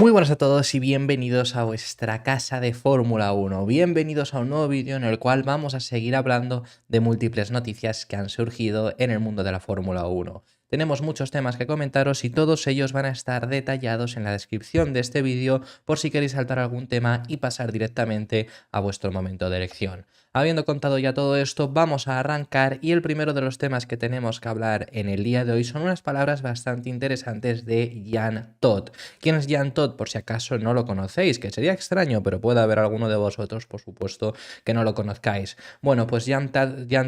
Muy buenas a todos y bienvenidos a vuestra casa de Fórmula 1. Bienvenidos a un nuevo vídeo en el cual vamos a seguir hablando de múltiples noticias que han surgido en el mundo de la Fórmula 1. Tenemos muchos temas que comentaros y todos ellos van a estar detallados en la descripción de este vídeo por si queréis saltar algún tema y pasar directamente a vuestro momento de elección. Habiendo contado ya todo esto, vamos a arrancar y el primero de los temas que tenemos que hablar en el día de hoy son unas palabras bastante interesantes de Jan Todt. ¿Quién es Jan Todt? Por si acaso no lo conocéis, que sería extraño, pero puede haber alguno de vosotros, por supuesto, que no lo conozcáis. Bueno, pues Jan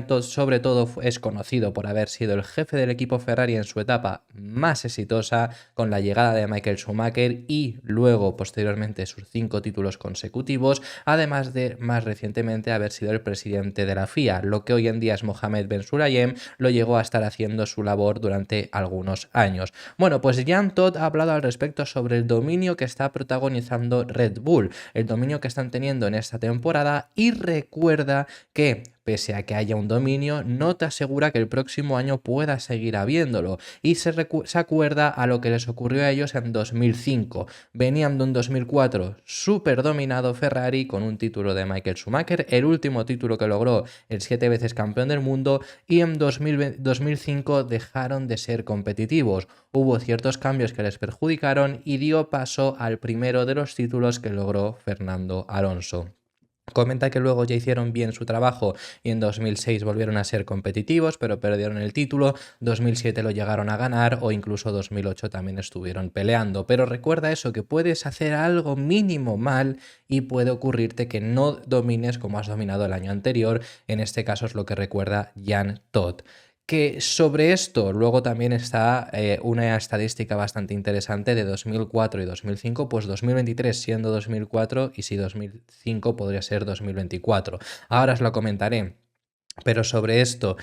Todt sobre todo es conocido por haber sido el jefe del equipo Ferrari en su etapa más exitosa, con la llegada de Michael Schumacher y luego, posteriormente, sus 5 títulos consecutivos, además de, más recientemente, haber sido el presidente de la FIA. Lo que hoy en día es Mohammed Ben Sulayem, lo llegó a estar haciendo su labor durante algunos años. Bueno, pues Jan Todt ha hablado al respecto sobre el dominio que está protagonizando Red Bull, el dominio que están teniendo en esta temporada, y recuerda que pese a que haya un dominio, no te asegura que el próximo año pueda seguir habiéndolo, y se acuerda a lo que les ocurrió a ellos en 2005. Venían de un 2004 súper dominado Ferrari con un título de Michael Schumacher, el último título que logró el 7 veces campeón del mundo, y en 2005 dejaron de ser competitivos. Hubo ciertos cambios que les perjudicaron y dio paso al primero de los títulos que logró Fernando Alonso. Comenta que luego ya hicieron bien su trabajo y en 2006 volvieron a ser competitivos, pero perdieron el título, 2007 lo llegaron a ganar o incluso 2008 también estuvieron peleando. Pero recuerda eso, que puedes hacer algo mínimo mal y puede ocurrirte que no domines como has dominado el año anterior. En este caso es lo que recuerda Jan Todt. Que sobre esto luego también está una estadística bastante interesante de 2004 y 2005, pues 2023 siendo 2004 y si 2005 podría ser 2024. Ahora os lo comentaré. Pero sobre esto,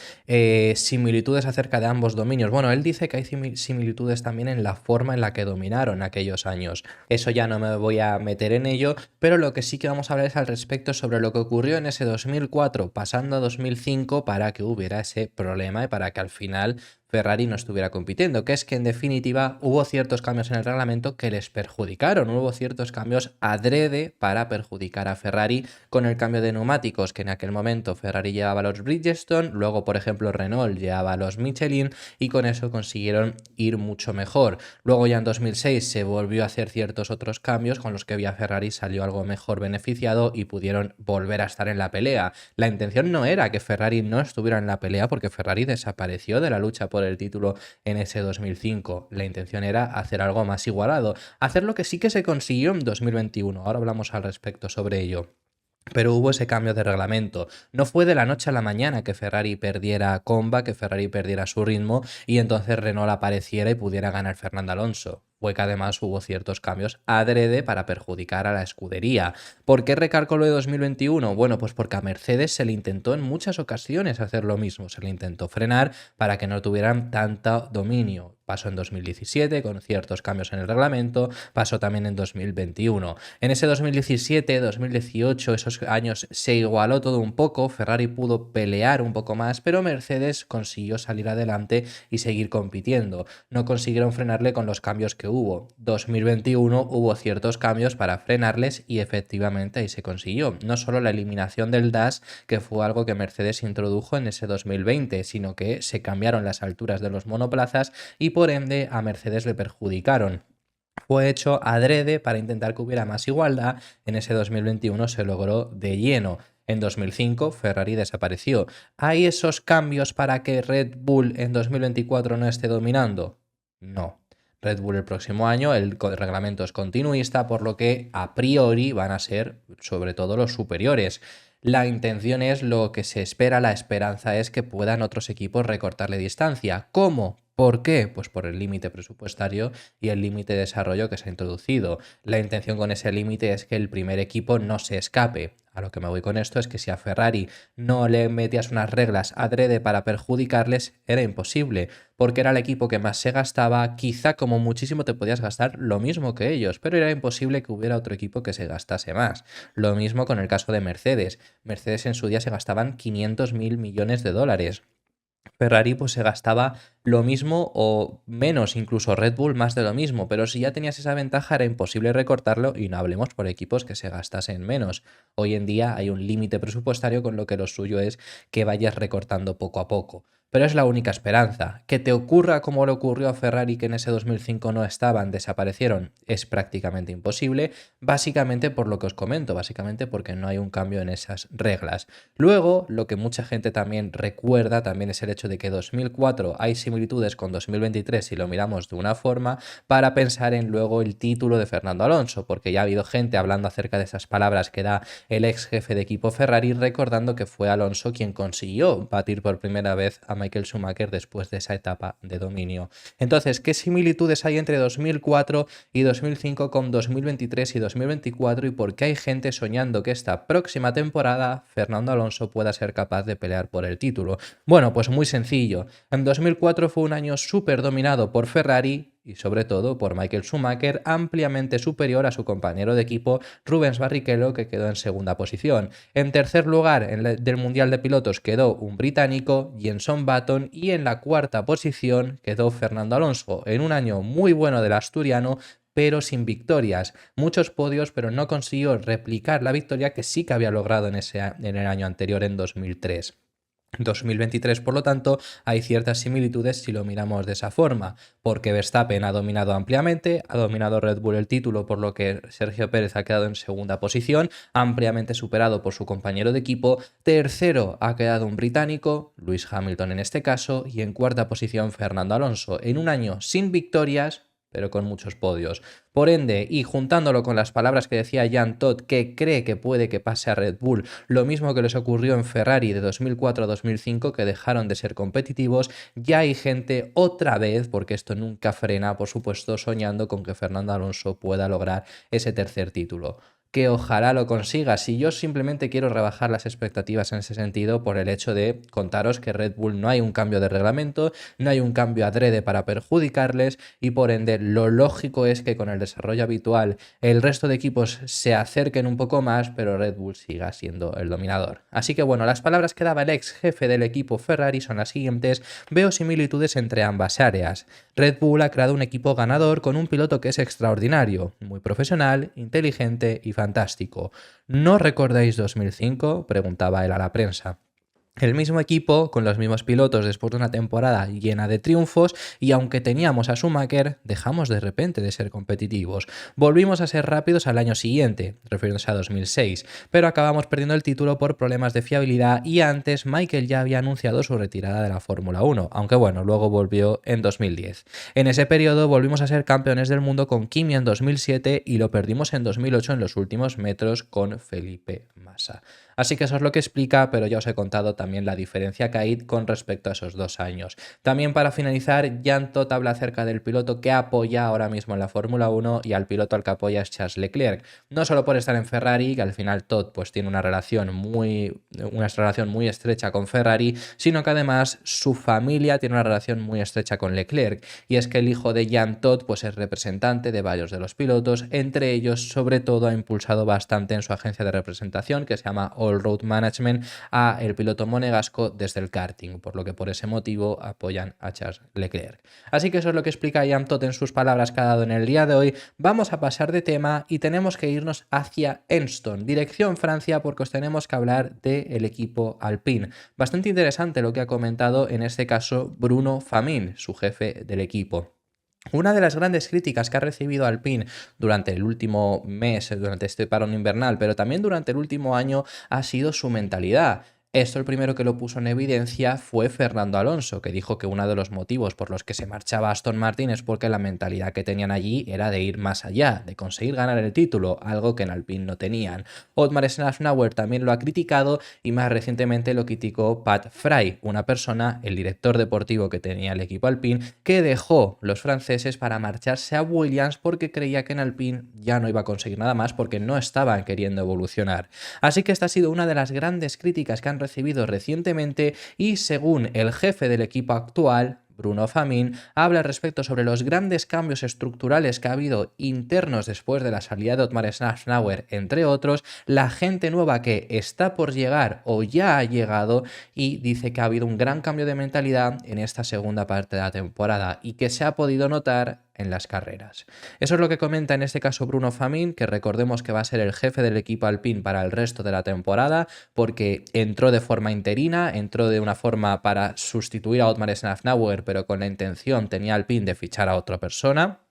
similitudes acerca de ambos dominios. Bueno, él dice que hay similitudes también en la forma en la que dominaron aquellos años. Eso ya no me voy a meter en ello, pero lo que sí que vamos a hablar es al respecto sobre lo que ocurrió en ese 2004 pasando a 2005 para que hubiera ese problema y para que al final Ferrari no estuviera compitiendo, que es que en definitiva hubo ciertos cambios en el reglamento que les perjudicaron, hubo ciertos cambios adrede para perjudicar a Ferrari con el cambio de neumáticos, que en aquel momento Ferrari llevaba los Bridgestone, luego por ejemplo Renault llevaba los Michelin y con eso consiguieron ir mucho mejor. Luego ya en 2006 se volvió a hacer ciertos otros cambios con los que vía Ferrari salió algo mejor beneficiado y pudieron volver a estar en la pelea. La intención no era que Ferrari no estuviera en la pelea porque Ferrari desapareció de la lucha por el título en ese 2005. La intención era hacer algo más igualado, hacer lo que sí que se consiguió en 2021. Ahora hablamos al respecto sobre ello. Pero hubo ese cambio de reglamento. No fue de la noche a la mañana que Ferrari perdiera comba, que Ferrari perdiera su ritmo y entonces Renault apareciera y pudiera ganar Fernando Alonso. Fue que además hubo ciertos cambios adrede para perjudicar a la escudería. ¿Por qué recalco lo de 2021? Bueno, pues porque a Mercedes se le intentó en muchas ocasiones hacer lo mismo. Se le intentó frenar para que no tuvieran tanto dominio. Pasó en 2017 con ciertos cambios en el reglamento, pasó también en 2021. En ese 2017, 2018, esos años se igualó todo un poco, Ferrari pudo pelear un poco más, pero Mercedes consiguió salir adelante y seguir compitiendo. No consiguieron frenarle con los cambios que hubo. 2021 hubo ciertos cambios para frenarles y efectivamente ahí se consiguió. No solo la eliminación del DAS, que fue algo que Mercedes introdujo en ese 2020, sino que se cambiaron las alturas de los monoplazas y por ende a Mercedes le perjudicaron. Fue hecho adrede para intentar que hubiera más igualdad. En ese 2021 se logró de lleno. En 2005 Ferrari desapareció. ¿Hay esos cambios para que Red Bull en 2024 no esté dominando? No. Red Bull el próximo año, el reglamento es continuista, por lo que a priori van a ser sobre todo los superiores. La intención es lo que se espera, la esperanza es que puedan otros equipos recortarle distancia. ¿Cómo? ¿Por qué? Pues por el límite presupuestario y el límite de desarrollo que se ha introducido. La intención con ese límite es que el primer equipo no se escape. A lo que me voy con esto es que si a Ferrari no le metías unas reglas adrede para perjudicarles, era imposible, porque era el equipo que más se gastaba, quizá como muchísimo te podías gastar lo mismo que ellos, pero era imposible que hubiera otro equipo que se gastase más. Lo mismo con el caso de Mercedes. Mercedes en su día se gastaban 500.000 millones de dólares. Ferrari pues se gastaba lo mismo o menos, incluso Red Bull más de lo mismo, pero si ya tenías esa ventaja era imposible recortarlo y no hablemos por equipos que se gastasen menos. Hoy en día hay un límite presupuestario con lo que lo suyo es que vayas recortando poco a poco. Pero es la única esperanza. Que te ocurra como le ocurrió a Ferrari, que en ese 2005 no estaban, desaparecieron, es prácticamente imposible, básicamente por lo que os comento, básicamente porque no hay un cambio en esas reglas. Luego, lo que mucha gente también recuerda también es el hecho de que 2004 hay similitudes con 2023 si lo miramos de una forma, para pensar en luego el título de Fernando Alonso, porque ya ha habido gente hablando acerca de esas palabras que da el ex jefe de equipo Ferrari, recordando que fue Alonso quien consiguió batir por primera vez a Michael Schumacher después de esa etapa de dominio. Entonces, ¿qué similitudes hay entre 2004 y 2005 con 2023 y 2024 y por qué hay gente soñando que esta próxima temporada Fernando Alonso pueda ser capaz de pelear por el título? Bueno, pues muy sencillo. En 2004 fue un año súper dominado por Ferrari y sobre todo por Michael Schumacher, ampliamente superior a su compañero de equipo Rubens Barrichello, que quedó en segunda posición. En tercer lugar del Mundial de Pilotos quedó un británico, Jenson Button, y en la cuarta posición quedó Fernando Alonso, en un año muy bueno del asturiano, pero sin victorias. Muchos podios, pero no consiguió replicar la victoria que sí que había logrado en el año anterior, en 2003. 2023, por lo tanto, hay ciertas similitudes si lo miramos de esa forma, porque Verstappen ha dominado ampliamente, ha dominado Red Bull el título, por lo que Sergio Pérez ha quedado en segunda posición, ampliamente superado por su compañero de equipo. Tercero ha quedado un británico, Lewis Hamilton en este caso, y en cuarta posición Fernando Alonso, en un año sin victorias, pero con muchos podios. Por ende, y juntándolo con las palabras que decía Jean Todt, que cree que puede que pase a Red Bull, lo mismo que les ocurrió en Ferrari de 2004 a 2005, que dejaron de ser competitivos, ya hay gente otra vez, porque esto nunca frena, por supuesto, soñando con que Fernando Alonso pueda lograr ese tercer título. Que ojalá lo consiga. Si yo simplemente quiero rebajar las expectativas en ese sentido por el hecho de contaros que Red Bull no hay un cambio de reglamento, no hay un cambio adrede para perjudicarles y por ende lo lógico es que con el desarrollo habitual el resto de equipos se acerquen un poco más, pero Red Bull siga siendo el dominador. Así que bueno, las palabras que daba el ex jefe del equipo Ferrari son las siguientes: veo similitudes entre ambas áreas. Red Bull ha creado un equipo ganador con un piloto que es extraordinario, muy profesional, inteligente y fantástico. ¿No recordáis 2005?, preguntaba él a la prensa. El mismo equipo, con los mismos pilotos después de una temporada llena de triunfos, y aunque teníamos a Schumacher, dejamos de repente de ser competitivos. Volvimos a ser rápidos al año siguiente, refiriéndose a 2006, pero acabamos perdiendo el título por problemas de fiabilidad y antes Michael ya había anunciado su retirada de la Fórmula 1, aunque bueno, luego volvió en 2010. En ese periodo volvimos a ser campeones del mundo con Kimi en 2007 y lo perdimos en 2008 en los últimos metros con Felipe Massa. Así que eso es lo que explica, pero ya os he contado también la diferencia que hay con respecto a esos 2 años. También para finalizar, Jean Todt habla acerca del piloto que apoya ahora mismo en la Fórmula 1 y al piloto al que apoya es Charles Leclerc. No solo por estar en Ferrari, que al final Todt pues tiene una relación muy estrecha con Ferrari, sino que además su familia tiene una relación muy estrecha con Leclerc. Y es que el hijo de Jean Todt pues es representante de varios de los pilotos, entre ellos sobre todo ha impulsado bastante en su agencia de representación que se llama All Road Management a el piloto monegasco desde el karting, por lo que por ese motivo apoyan a Charles Leclerc. Así que eso es lo que explica Jean Todt en sus palabras que ha dado en el día de hoy. Vamos a pasar de tema y tenemos que irnos hacia Enston, dirección Francia, porque os tenemos que hablar del equipo Alpine. Bastante interesante lo que ha comentado en este caso Bruno Famin, su jefe del equipo. Una de las grandes críticas que ha recibido Alpine durante el último mes, durante este parón invernal, pero también durante el último año, ha sido su mentalidad. Esto el primero que lo puso en evidencia fue Fernando Alonso, que dijo que uno de los motivos por los que se marchaba Aston Martin es porque la mentalidad que tenían allí era de ir más allá, de conseguir ganar el título, algo que en Alpine no tenían. Otmar Schnauer también lo ha criticado y más recientemente lo criticó Pat Fry, una persona, el director deportivo que tenía el equipo Alpine, que dejó los franceses para marcharse a Williams porque creía que en Alpine ya no iba a conseguir nada más porque no estaban queriendo evolucionar. Así que esta ha sido una de las grandes críticas que han recibido recientemente y según el jefe del equipo actual, Bruno Famine, habla al respecto sobre los grandes cambios estructurales que ha habido internos después de la salida de Otmar Szafnauer, entre otros, la gente nueva que está por llegar o ya ha llegado, y dice que ha habido un gran cambio de mentalidad en esta segunda parte de la temporada y que se ha podido notar en las carreras. Eso es lo que comenta en este caso Bruno Famine, que recordemos que va a ser el jefe del equipo Alpine para el resto de la temporada, porque entró de forma interina, entró de una forma para sustituir a Otmar Szafnauer, pero con la intención tenía Alpine de fichar a otra persona.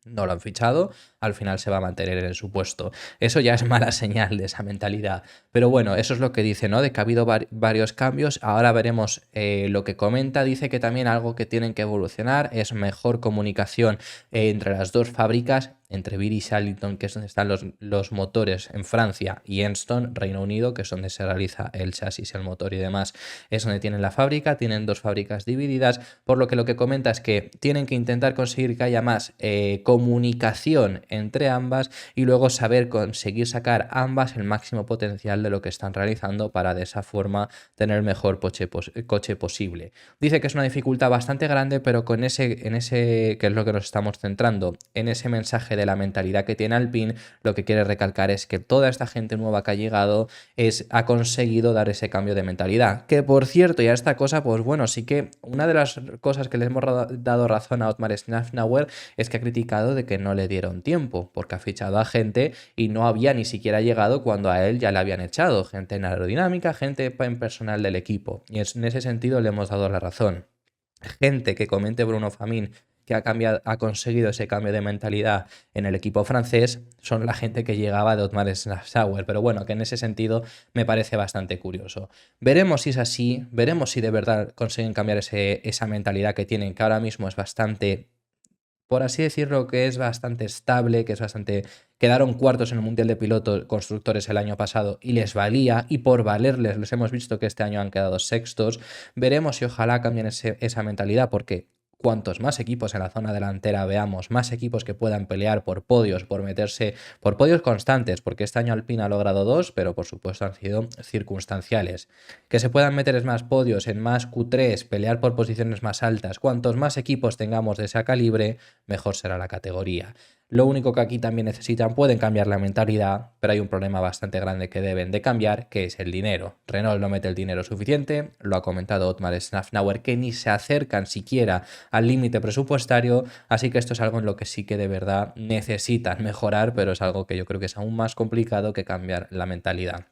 No lo han fichado, al final se va a mantener en su puesto. Eso ya es mala señal de esa mentalidad. Pero bueno, eso es lo que dice, ¿no? De que ha habido varios cambios. Ahora veremos lo que comenta. Dice que también algo que tienen que evolucionar es mejor comunicación entre las dos fábricas, entre Viry y Sallington, que es donde están los motores en Francia, y Enston, Reino Unido, que es donde se realiza el chasis, el motor y demás. Es donde tienen la fábrica, tienen dos fábricas divididas, por lo que comenta es que tienen que intentar conseguir que haya más comunicación entre ambas y luego saber conseguir sacar ambas el máximo potencial de lo que están realizando para de esa forma tener el mejor coche posible. Dice que es una dificultad bastante grande, pero en ese que es lo que nos estamos centrando, en ese mensaje de la mentalidad que tiene Alpine, lo que quiere recalcar es que toda esta gente nueva que ha llegado ha conseguido dar ese cambio de mentalidad. Que por cierto, ya esta cosa, pues bueno, sí que una de las cosas que le hemos dado razón a Otmar Szafnauer es que ha criticado de que no le dieron tiempo, porque ha fichado a gente y no había ni siquiera llegado cuando a él ya le habían echado, gente en aerodinámica, gente en personal del equipo, y en ese sentido le hemos dado la razón. Gente que comente Bruno Famine que ha conseguido ese cambio de mentalidad en el equipo francés son la gente que llegaba de Otmar Szafnauer, pero bueno, que en ese sentido me parece bastante curioso. Veremos si es así, veremos si de verdad consiguen cambiar esa mentalidad que tienen, que ahora mismo es bastante, por así decirlo, que es bastante estable, que es bastante... Quedaron cuartos en el Mundial de Pilotos Constructores el año pasado y les valía, y por valerles les hemos visto que este año han quedado sextos. Veremos si ojalá cambien esa mentalidad, porque cuantos más equipos en la zona delantera veamos, más equipos que puedan pelear por podios, por meterse, por podios constantes, porque este año Alpine ha logrado 2, pero por supuesto han sido circunstanciales. Que se puedan meter más podios, en más Q3, pelear por posiciones más altas. Cuantos más equipos tengamos de ese calibre, mejor será la categoría. Lo único que aquí también necesitan, pueden cambiar la mentalidad, pero hay un problema bastante grande que deben de cambiar, que es el dinero. Renault no mete el dinero suficiente, lo ha comentado Otmar Szafnauer, que ni se acercan siquiera al límite presupuestario, así que esto es algo en lo que sí que de verdad necesitan mejorar, pero es algo que yo creo que es aún más complicado que cambiar la mentalidad.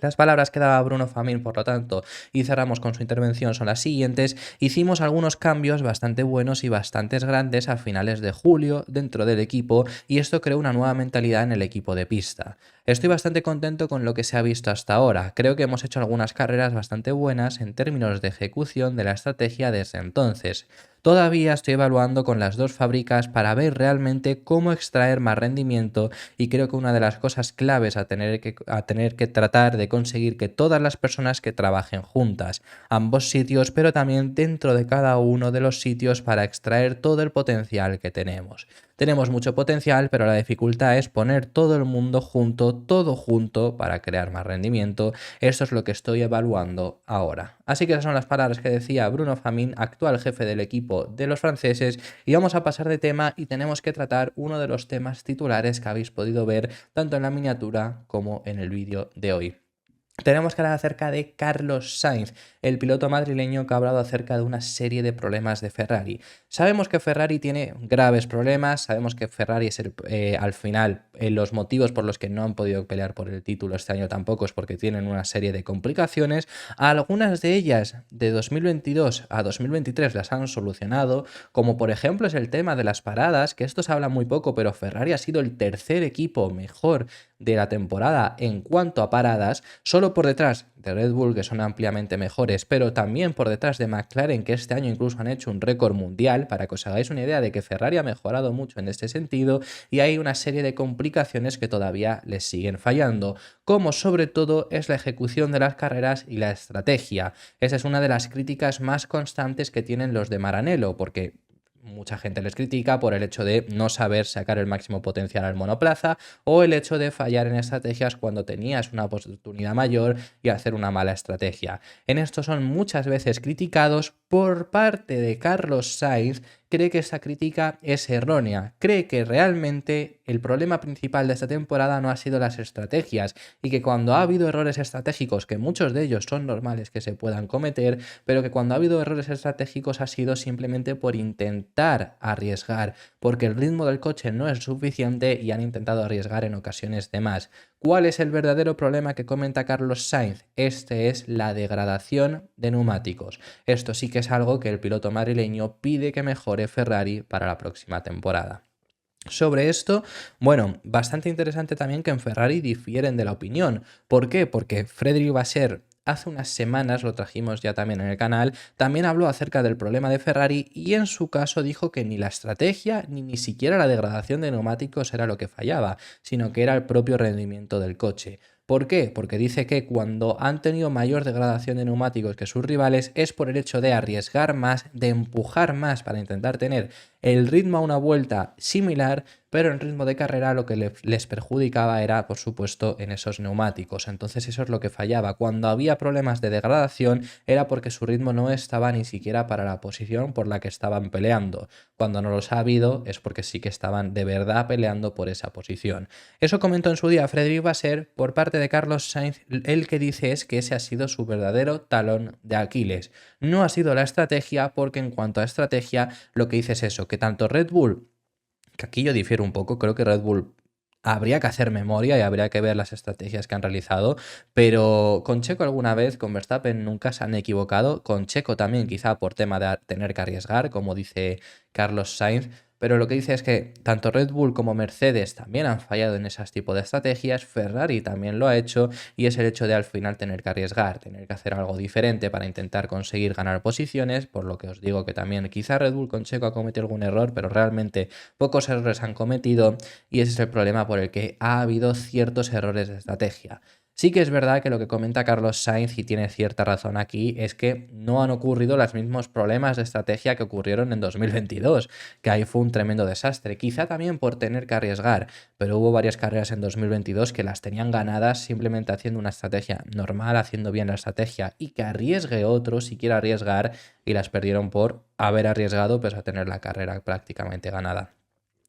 Las palabras que daba Bruno Famine, por lo tanto, y cerramos con su intervención, son las siguientes. Hicimos algunos cambios bastante buenos y bastante grandes a finales de julio dentro del equipo, y esto creó una nueva mentalidad en el equipo de pista. Estoy bastante contento con lo que se ha visto hasta ahora. Creo que hemos hecho algunas carreras bastante buenas en términos de ejecución de la estrategia desde entonces. Todavía estoy evaluando con las dos fábricas para ver realmente cómo extraer más rendimiento, y creo que una de las cosas claves a tener que tratar de conseguir que todas las personas que trabajen juntas, ambos sitios, pero también dentro de cada uno de los sitios, para extraer todo el potencial que tenemos. Tenemos mucho potencial, pero la dificultad es poner todo el mundo junto, todo junto, para crear más rendimiento. Esto es lo que estoy evaluando ahora. Así que esas son las palabras que decía Bruno Famine, actual jefe del equipo de los franceses, y vamos a pasar de tema y tenemos que tratar uno de los temas titulares que habéis podido ver tanto en la miniatura como en el vídeo de hoy. Tenemos que hablar acerca de Carlos Sainz, el piloto madrileño que ha hablado acerca de una serie de problemas de Ferrari. Sabemos que Ferrari tiene graves problemas, sabemos que Ferrari es al final los motivos por los que no han podido pelear por el título este año tampoco es porque tienen una serie de complicaciones. Algunas de ellas de 2022 a 2023 las han solucionado, como por ejemplo es el tema de las paradas, que esto se habla muy poco, pero Ferrari ha sido el tercer equipo mejor de la temporada en cuanto a paradas, solo por detrás de Red Bull, que son ampliamente mejores, pero también por detrás de McLaren, que este año incluso han hecho un récord mundial, para que os hagáis una idea de que Ferrari ha mejorado mucho en este sentido, y hay una serie de complicaciones que todavía les siguen fallando, como sobre todo es la ejecución de las carreras y la estrategia. Esa es una de las críticas más constantes que tienen los de Maranello, porque mucha gente les critica por el hecho de no saber sacar el máximo potencial al monoplaza, o el hecho de fallar en estrategias cuando tenías una oportunidad mayor y hacer una mala estrategia. En esto son muchas veces criticados, Por parte de Carlos Sainz, cree que esta crítica es errónea. Cree que realmente el problema principal de esta temporada no ha sido las estrategias y que cuando ha habido errores estratégicos, que muchos de ellos son normales que se puedan cometer, pero que cuando ha habido errores estratégicos ha sido simplemente por intentar arriesgar, porque el ritmo del coche no es suficiente y han intentado arriesgar en ocasiones de más. ¿Cuál es el verdadero problema que comenta Carlos Sainz? Este es la degradación de neumáticos. Esto sí que es algo que el piloto madrileño pide que mejore Ferrari para la próxima temporada. Sobre esto, bueno, bastante interesante también que en Ferrari difieren de la opinión. ¿Por qué? Porque Frédéric Vasseur hace unas semanas, lo trajimos ya también en el canal, también habló acerca del problema de Ferrari y en su caso dijo que ni la estrategia ni siquiera la degradación de neumáticos era lo que fallaba, sino que era el propio rendimiento del coche. ¿Por qué? Porque dice que cuando han tenido mayor degradación de neumáticos que sus rivales es por el hecho de arriesgar más, de empujar más para intentar tener el ritmo a una vuelta similar, pero en ritmo de carrera lo que les perjudicaba era, por supuesto, en esos neumáticos. Entonces eso es lo que fallaba. Cuando había problemas de degradación era porque su ritmo no estaba ni siquiera para la posición por la que estaban peleando. Cuando no los ha habido es porque sí que estaban de verdad peleando por esa posición. Eso comentó en su día Frédéric Vasseur. Por parte de Carlos Sainz, el que dice es que ese ha sido su verdadero talón de Aquiles. No ha sido la estrategia, porque en cuanto a estrategia lo que dice es eso, que tanto Red Bull, que aquí yo difiero un poco, creo que Red Bull habría que hacer memoria y habría que ver las estrategias que han realizado, pero con Checo alguna vez, con Verstappen nunca se han equivocado, con Checo también quizá por tema de tener que arriesgar, como dice Carlos Sainz, pero lo que dice es que tanto Red Bull como Mercedes también han fallado en esas tipos de estrategias, Ferrari también lo ha hecho y es el hecho de al final tener que arriesgar, tener que hacer algo diferente para intentar conseguir ganar posiciones, por lo que os digo que también quizá Red Bull con Checo ha cometido algún error, pero realmente pocos errores han cometido y ese es el problema por el que ha habido ciertos errores de estrategia. Sí que es verdad que lo que comenta Carlos Sainz, y tiene cierta razón aquí, es que no han ocurrido los mismos problemas de estrategia que ocurrieron en 2022, que ahí fue un tremendo desastre, quizá también por tener que arriesgar, pero hubo varias carreras en 2022 que las tenían ganadas simplemente haciendo una estrategia normal, haciendo bien la estrategia, y que arriesgue otro si quiere arriesgar, y las perdieron por haber arriesgado pese a tener la carrera prácticamente ganada.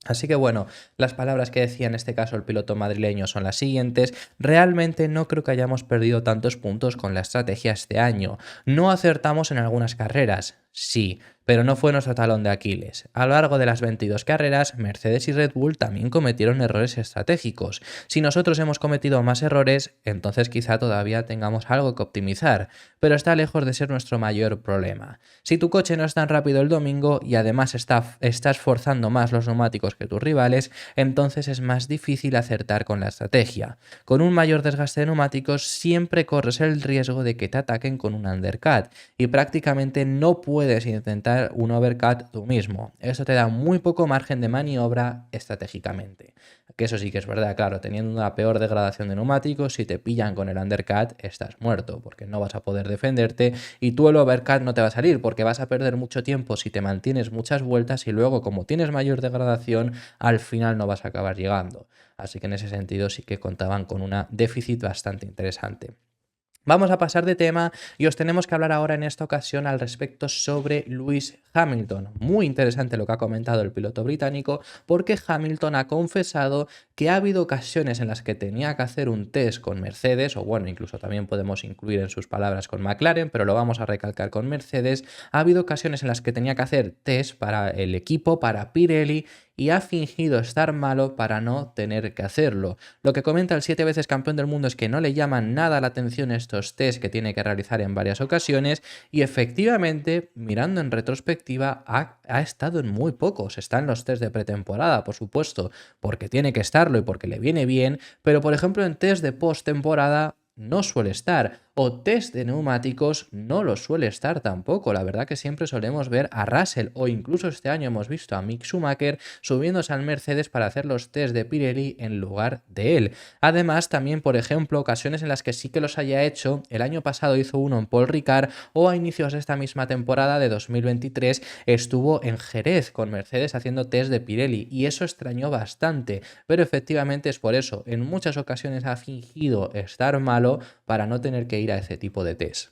Así que bueno, las palabras que decía en este caso el piloto madrileño son las siguientes: realmente no creo que hayamos perdido tantos puntos con la estrategia este año. No acertamos en algunas carreras, sí, pero no fue nuestro talón de Aquiles. A lo largo de las 22 carreras, Mercedes y Red Bull también cometieron errores estratégicos. Si nosotros hemos cometido más errores, entonces quizá todavía tengamos algo que optimizar, pero está lejos de ser nuestro mayor problema. Si tu coche no es tan rápido el domingo y además estás forzando más los neumáticos que tus rivales, entonces es más difícil acertar con la estrategia. Con un mayor desgaste de neumáticos siempre corres el riesgo de que te ataquen con un undercut y prácticamente no puedes intentar un overcut tú mismo. Esto te da muy poco margen de maniobra estratégicamente. Que eso sí que es verdad, claro, teniendo una peor degradación de neumáticos, si te pillan con el undercut estás muerto, porque no vas a poder defenderte y tú el overcut no te va a salir, porque vas a perder mucho tiempo si te mantienes muchas vueltas y luego, como tienes mayor degradación, al final no vas a acabar llegando. Así que en ese sentido sí que contaban con un déficit bastante interesante. Vamos a pasar de tema y os tenemos que hablar ahora en esta ocasión al respecto sobre Lewis Hamilton. Muy interesante lo que ha comentado el piloto británico, porque Hamilton ha confesado que ha habido ocasiones en las que tenía que hacer un test con Mercedes, o bueno, incluso también podemos incluir en sus palabras con McLaren, pero lo vamos a recalcar con Mercedes. Ha habido ocasiones en las que tenía que hacer test para el equipo, para Pirelli, y ha fingido estar malo para no tener que hacerlo. Lo que comenta el 7 veces campeón del mundo es que no le llaman nada la atención estos test que tiene que realizar en varias ocasiones y efectivamente, mirando en retrospectiva, ha estado en muy pocos. Está en los test de pretemporada, por supuesto, porque tiene que estarlo y porque le viene bien, pero por ejemplo en test de postemporada no suele estar, o test de neumáticos no lo suele estar tampoco. La verdad que siempre solemos ver a Russell, o incluso este año hemos visto a Mick Schumacher subiéndose al Mercedes para hacer los test de Pirelli en lugar de él. Además, también, por ejemplo, ocasiones en las que sí que los haya hecho, el año pasado hizo uno en Paul Ricard, o a inicios de esta misma temporada de 2023 estuvo en Jerez con Mercedes haciendo test de Pirelli, y eso extrañó bastante, pero efectivamente es por eso, en muchas ocasiones ha fingido estar malo para no tener que ir a ese tipo de test.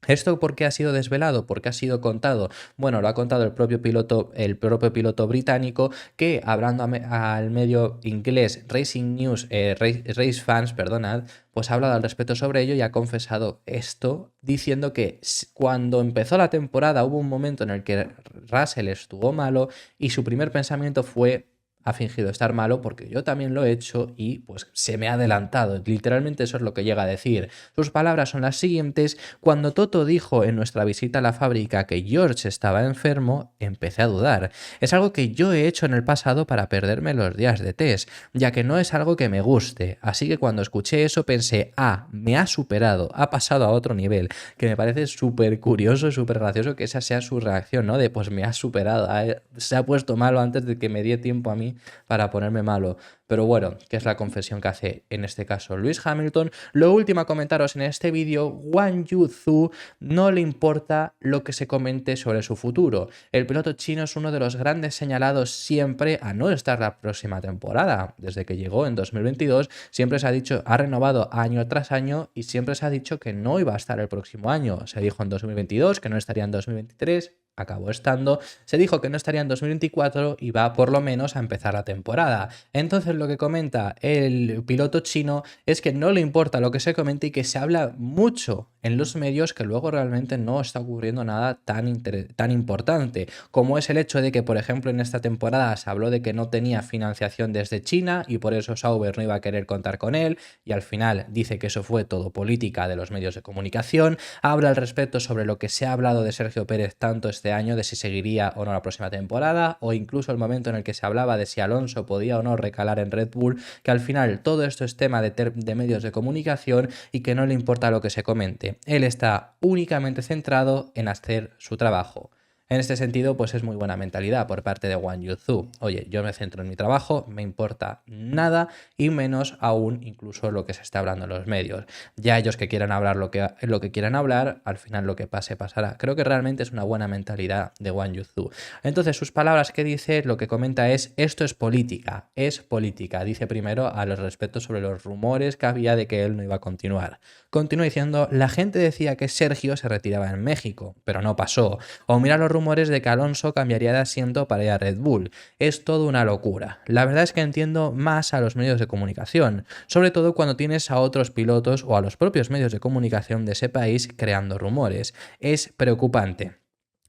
¿Esto por qué ha sido desvelado? ¿Por qué ha sido contado? Bueno, lo ha contado el propio piloto británico que, hablando al medio inglés Racing News, Race Fans, perdonad, pues ha hablado al respecto sobre ello y ha confesado esto, diciendo que cuando empezó la temporada hubo un momento en el que Russell estuvo malo y su primer pensamiento fue: ha fingido estar malo porque yo también lo he hecho y pues se me ha adelantado. Literalmente eso es lo que llega a decir. Sus palabras son las siguientes: cuando Toto dijo en nuestra visita a la fábrica que George estaba enfermo, empecé a dudar. Es algo que yo he hecho en el pasado para perderme los días de test, ya que no es algo que me guste. Así que cuando escuché eso pensé: me ha superado, ha pasado a otro nivel. Que me parece súper curioso y súper gracioso que esa sea su reacción, ¿no? De pues me ha superado, se ha puesto malo antes de que me dé tiempo a mí para ponerme malo. Pero bueno, que es la confesión que hace en este caso Lewis Hamilton. Lo último a comentaros en este vídeo: Guan Yu Zhou no le importa lo que se comente sobre su futuro. El piloto chino es uno de los grandes señalados siempre a no estar la próxima temporada. Desde que llegó en 2022 siempre se ha dicho, ha renovado año tras año y siempre se ha dicho que no iba a estar el próximo año. Se dijo en 2022 que no estaría en 2023. Acabó estando, se dijo que no estaría en 2024 y va por lo menos a empezar la temporada. Entonces lo que comenta el piloto chino es que no le importa lo que se comente y que se habla mucho en los medios que luego realmente no está ocurriendo nada tan importante, como es el hecho de que, por ejemplo, en esta temporada se habló de que no tenía financiación desde China y por eso Sauber no iba a querer contar con él, y al final dice que eso fue todo política de los medios de comunicación. Habla al respecto sobre lo que se ha hablado de Sergio Pérez tanto este año, de si seguiría o no la próxima temporada, o incluso el momento en el que se hablaba de si Alonso podía o no recalar en Red Bull, que al final todo esto es tema de medios de comunicación y que no le importa lo que se comente. Él está únicamente centrado en hacer su trabajo. En este sentido, pues es muy buena mentalidad por parte de Guan Yu Zhou. Oye, yo me centro en mi trabajo, me importa nada y menos aún incluso lo que se está hablando en los medios. Ya ellos que quieran hablar lo que quieran hablar, al final lo que pase pasará. Creo que realmente es una buena mentalidad de Guan Yu Zhou. Entonces sus palabras que dice, lo que comenta es: esto es política, es política. Dice primero a los respectos sobre los rumores que había de que él no iba a continuar. Continúa diciendo: la gente decía que Sergio se retiraba en México, pero no pasó. O mira los rumores de que Alonso cambiaría de asiento para ir a Red Bull. Es todo una locura. La verdad es que entiendo más a los medios de comunicación, sobre todo cuando tienes a otros pilotos o a los propios medios de comunicación de ese país creando rumores. Es preocupante.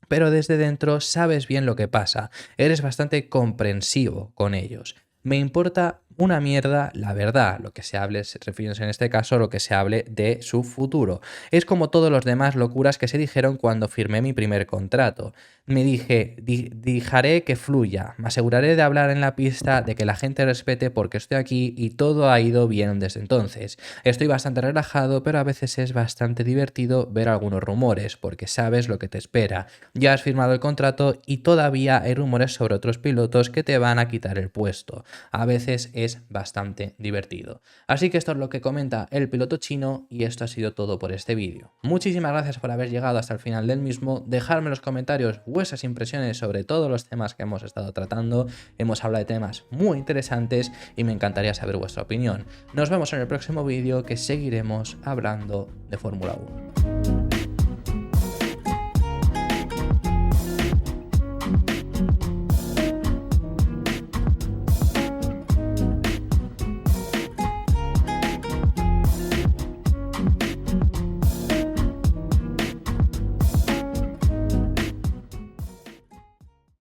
Pero desde dentro sabes bien lo que pasa, eres bastante comprensivo con ellos. Me importa una mierda la verdad, lo que se hable, refiriéndose en este caso a lo que se hable de su futuro. Es como todas las demás locuras que se dijeron cuando firmé mi primer contrato. Me dije, dejaré que fluya, me aseguraré de hablar en la pista, de que la gente respete porque estoy aquí y todo ha ido bien desde entonces. Estoy bastante relajado, pero a veces es bastante divertido ver algunos rumores, porque sabes lo que te espera. Ya has firmado el contrato y todavía hay rumores sobre otros pilotos que te van a quitar el puesto. A veces es bastante divertido. Así que esto es lo que comenta el piloto chino y esto ha sido todo por este vídeo. Muchísimas gracias por haber llegado hasta el final del mismo. Dejadme en los comentarios vuestras impresiones sobre todos los temas que hemos estado tratando. Hemos hablado de temas muy interesantes y me encantaría saber vuestra opinión. Nos vemos en el próximo vídeo, que seguiremos hablando de Fórmula 1.